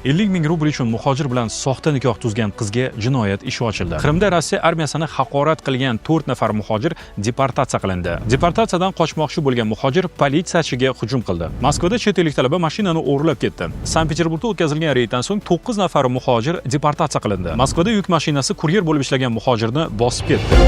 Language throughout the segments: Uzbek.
50 ming rubl uchun muhojir bilan soxta nikoh tuzgan qizga jinoyat ishi ochildi. Qrimda Rossiya armiyasini haqorat qilgan 4 nafar muhojir deportatsiya qilindi. Deportatsiyadan qochmoqchi bo'lgan muhojir politsiyachiga hujum qildi. Moskvada chet ellik talaba mashinani o'g'irlab ketdi. Sankt-Peterburgda o'tkazilgan reyddan so'ng 9 nafar muhojir deportatsiya qilindi. Moskvada yuk mashinasi kuryer bo'lib ishlagan muhojirni bosib ketdi.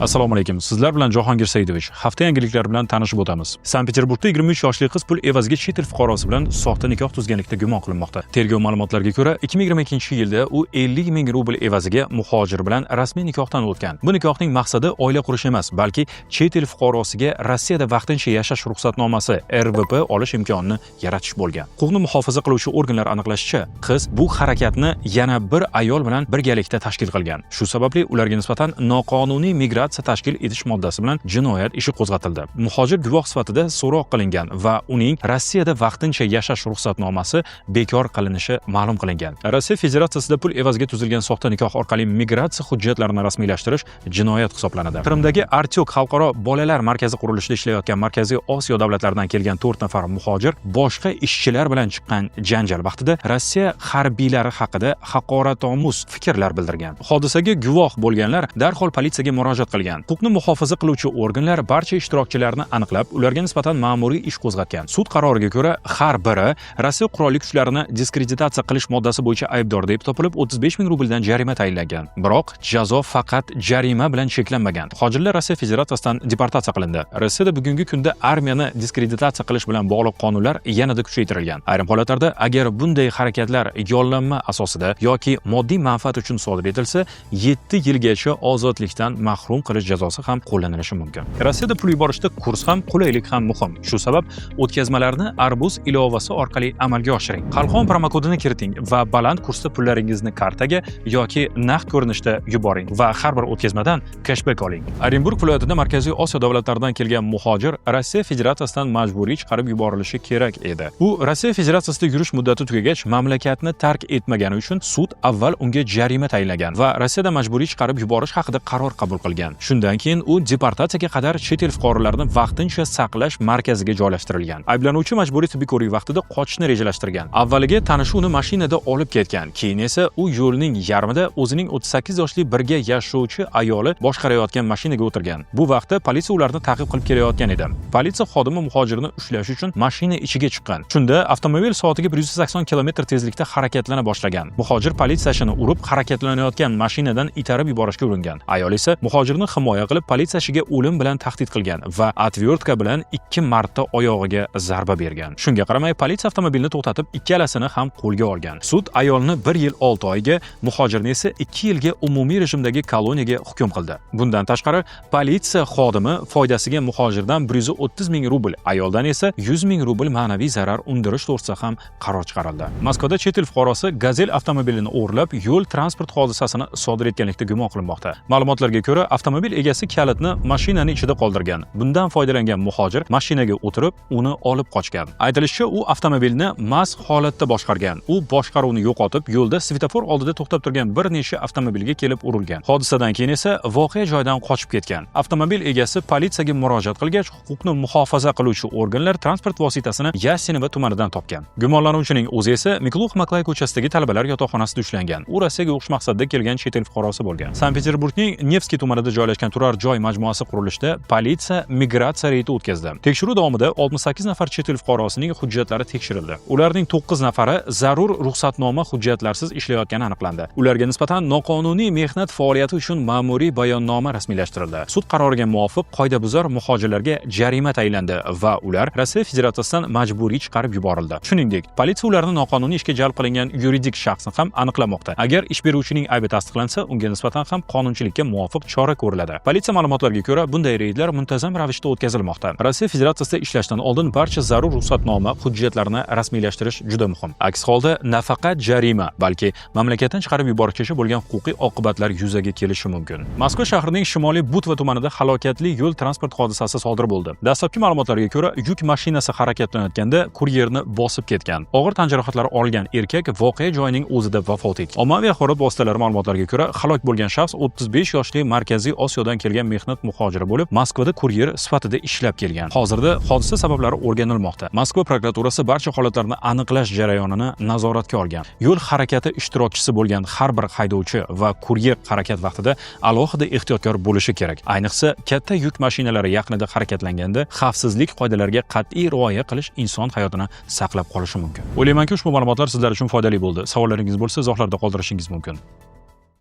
Assalomu alaykum. Sizlar bilan Jahongir Saidovich. Hafta yangiliklari bilan tanishib o'tamiz. Sankt-Peterburgda 23 yoshli qiz pul evaziga chet el fuqarosi bilan soxta nikoh tuzganlikda gumon qilinmoqda. Tergov ma'lumotlariga ko'ra, 2022-yilda u 50 ming rubl evaziga muhojir bilan rasmiy nikohdan o'tgan. Bu nikohning maqsadi oila qurish emas, balki chet el fuqarosiga Rossiyada vaqtincha yashash ruxsatnomasi (RVP) olish imkonini yaratish bo'lgan. Huquqni muhofaza qiluvchi organlar aniqlashicha, qiz bu harakatni yana bir ayol bilan birgalikda tashkil qilgan. Shu sababli ularga nisbatan noqonuniy migratsiya tashkil etish moddasi bilan jinoyat ishi qo'zg'atildi. Muhojir guvoh sifatida so'roq qilingan va uning Rossiyada vaqtincha yashash ruxsatnomasi bekor qilinishi ma'lum qilingan. Rossiya Federatsiyasida pul evaziga tuzilgan soxta nikoh orqali migratsiya hujjatlarini rasmiylashtirish jinoyat hisoblanadi. Qrimdagi Artyok xalqaro bolalar markazi qurilishida ishlayotgan Markaziy Osiyo davlatlaridan kelgan 4 nafar muhojir boshqa ishchilar bilan chiqqan janjal vaqtida Rossiya harbiylari haqida haqoratomuz fikrlar bildirgan. Hodisaga guvoh bo'lganlar darhol politsiyaga murojaat qilgan. Huquqni muhofaza qiluvchi organlar barcha ishtirokchilarni aniqlab, ularga nisbatan ma'muriy ish qo'zg'atgan. Sud qaroriga ko'ra, har biri Rossiya qurolli kuchlarini diskreditatsiya qilish moddasi bo'yicha aybdor deb topilib, 35 ming rubldan jarima tayinlangan. Biroq jazo faqat jarima bilan cheklanmagan. Muhojirlar Rossiya Federatsiyasidan deportatsiya qilindi. Rossiyada bugungi kunda armiyani diskreditatsiya qilish bilan bog'liq qonunlar yanada kuchaytirilgan. Ayrim holatlarda agar bunday harakatlar yollanma asosida yoki moddiy manfaat uchun sodir etilsa, 7 yilgacha ozodlikdan mahrum qilish jazosi ham qo'llanilishi mumkin. Rossiyada pul yuborishda kurs ham, qulaylik ham muhim. Shu sabab o'tkazmalarni Arbuz ilovasi orqali amalga oshiring. Qalqon promokodini kiriting va baland kursda pullaringizni kartaga yoki naqd ko'rinishda yuboring va har bir o'tkazmadan cashback oling. Orenburg viloyatida Markaziy Osiyo davlatlaridan kelgan muhojir Rossiya Federatsiyasidan majburiy chiqarib yuborilishi kerak edi. U Rossiya Federatsiyasida yurish muddati tugagach, mamlakatni tark etmagani uchun sud avval unga jarima tayinlagan va Rossiyada majburiy chiqarib yuborish haqida qaror qabul qilgan. Shundan keyin u deportatsiyaga qadar chet el fuqarolarini vaqtincha saqlash markaziga joylashtirilgan. Ayblanuvchi majburiy tibbiy ko'rik vaqtida qochishni rejalashtirgan. Avvaliga tanishi uni mashinada olib ketgan. Keyin esa u yo'lning yarmida o'zining 38 yoshli birga yashovchi ayoli boshqarayotgan mashinaga o'tirgan. Bu vaqtda politsiya ularni ta'qib qilib kelayotgan edi. Politsiya xodimi muhojirni ushlash uchun mashina ichiga chiqqan. Shunda avtomobil soatiga 180 km tezlikda harakatlana boshlagan. Muhojir politsiyachini urib, harakatlanayotgan mashinadan itarib yuborishga uringan. Ayol esa muhojirni himoya qilib politsiyachiga o'lim bilan tahdid qilgan va atvertka bilan 2 marta oyog'iga zarba bergan. Shunga qaramay politsiya avtomobilni to'xtatib, ikkalasini ham qo'lga olgan. Sud ayolni 1 yil 6 oyga, muhojirni esa 2 yilga umumiy rejimdagi koloniyaga hukm qildi. Bundan tashqari, politsiya xodimi foydasiga muhojirdan 130 ming rubl, ayoldan esa 100 ming rubl ma'naviy zarar undirish to'g'risida ham qaror chiqarildi. Moskvada chet el fuqarosi Gazel avtomobilini o'g'irlab, yo'l transport hodisasini sodir etganlikda gumon qilinmoqda. Ma'lumotlarga ko'ra, avtomobil egasi kalitni mashinaning ichida qoldirgan. Bundan foydalangan muhojir mashinaga o'tirib, uni olib qochgan. Aytilishicha, u avtomobilni mast holatda boshqargan. U boshqaruvni yo'qotib, yo'lda svetofor oldida to'xtab turgan bir necha avtomobilga kelib urilgan. Hodisadan keyin esa voqea joyidan qochib ketgan. Avtomobil egasi politsiyaga murojaat qilgach, huquqni muhofaza qiluvchi organlar transport vositasini Yasenova tumanidan topgan. Gumonlanuvchining o'zi esa Miklux-Maklay ko'chasidagi talabalar yotoqxonasida ushlangan. U Rossiyaga o'qish maqsadida kelgan chet el fuqarosi bo'lgan. Sankt-Peterburgning Nevskiy tumanida joylashgan turar joy majmuasi qurilishida politsiya migratsiya reydi o'tkazdi. Tekshiruv davomida 68 nafar chet el fuqarosining hujjatlari tekshirildi. Ularning 9 nafari zarur ruxsatnoma hujjatlarsiz ishlayotgani aniqlandi. Ularga nisbatan noqonuniy mehnat faoliyati uchun ma'muriy bayonnoma rasmiylashtirildi. Sud qaroriga muvofiq qoidabuzar muhojirlarga jarima tayinlandi va ular Rossiya Federatsiyasidan majburiy chiqarib yuborildi. Shuningdek, politsiya ularni noqonuniy ishga jalb qilingan yuridik shaxsni ham aniqlamoqda. Agar ish beruvchining aybi tasdiqlansa, unga nisbatan ham qonunchilikka muvofiq chora ko'riladi. Politsiya ma'lumotlariga ko'ra, bunday reydlar muntazam ravishda o'tkazilmoqda. Rossiya Federatsiyasida ishlashdan oldin barcha zarur ruxsatnoma hujjatlarini rasmiylashtirish juda muhim. Aks holda nafaqat jarima, balki mamlakatdan chiqarib yuborishgacha bo'lgan huquqiy oqibatlar yuzaga kelishi mumkin. Moskva shahrining shimoliy Butva tumanida halokatli yo'l transport hodisasi sodir bo'ldi. Dastlabki ma'lumotlarga ko'ra, yuk mashinasi harakatlanayotganda kuryerni bosib ketgan. Og'ir tan jarohatlari olgan erkak voqea joyining o'zida vafot etgan. Ommaviy axborot vositalari ma'lumotlariga ko'ra, halok bo'lgan shaxs 35 yoshli Markaziy Osiyodan kelgan mehnat muhojiri bo'lib, Moskvada kuryer sifatida ishlab kelgan. Hozirda hodisa sabablari o'rganilmoqda. Moskva prokuraturasi barcha holatlarni aniqlash jarayonini nazoratga olgan. Yo'l harakati ishtirokchisi bo'lgan har bir haydovchi va kuryer harakat vaqtida alohida ehtiyotkor bo'lishi kerak. Ayniqsa, katta yuk mashinalari yaqinida harakatlanganda xavfsizlik qoidalariga qat'iy rioya qilish inson hayotini saqlab qolishi mumkin. O'ylaymanki, ushbu ma'lumotlar sizlar uchun foydali bo'ldi. Savollaringiz bo'lsa, izohlarda qoldirishingiz mumkin.